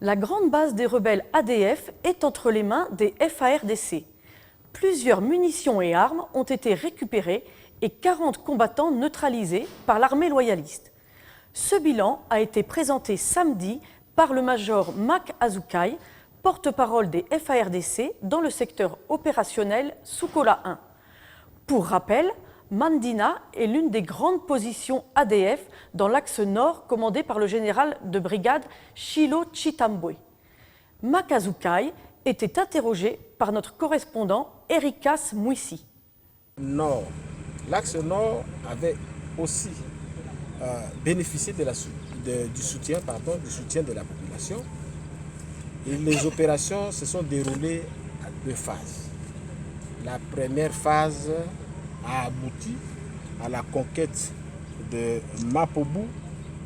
La grande base des rebelles ADF est entre les mains des FARDC. Plusieurs munitions et armes ont été récupérées et 40 combattants neutralisés par l'armée loyaliste. Ce bilan a été présenté samedi par le major Mak Azukai, porte-parole des FARDC dans le secteur opérationnel Soukola 1. Pour rappel, Mandina est l'une des grandes positions ADF dans l'axe nord commandé par le général de brigade Shilo Chitambwe. Mak Azukai était interrogé par notre correspondant Erikas Mouissi. Nord. L'axe nord avait aussi bénéficié du soutien de la population. Et les opérations se sont déroulées à deux phases. La première phase a abouti à la conquête de Mapobu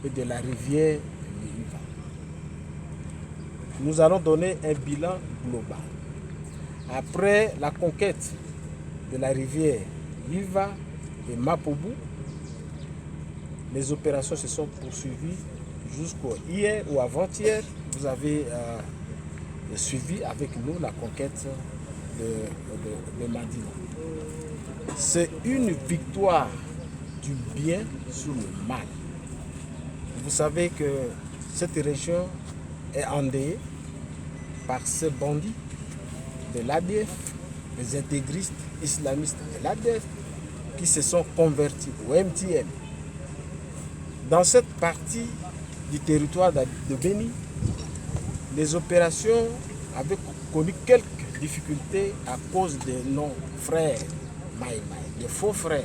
et de la rivière Liva. Nous allons donner un bilan global. Après la conquête de la rivière Liva et Mapobu, les opérations se sont poursuivies jusqu'au hier ou avant-hier. Vous avez suivi avec nous la conquête de Mandina. C'est une victoire du bien sur le mal. Vous savez que cette région est endeuillée par ces bandits de l'ADF, les intégristes islamistes de l'ADF qui se sont convertis au MTM. Dans cette partie du territoire de Béni, les opérations avaient connu quelques difficultés à cause de nos frères Maï, des faux frères,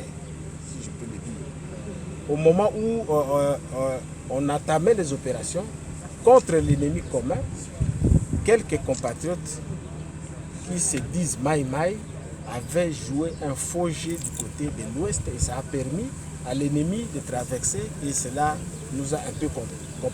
si je peux le dire. Au moment où on entamait les opérations contre l'ennemi commun, quelques compatriotes qui se disent Maï avaient joué un faux jeu du côté de l'ouest et ça a permis à l'ennemi de traverser et cela nous a un peu compliqué.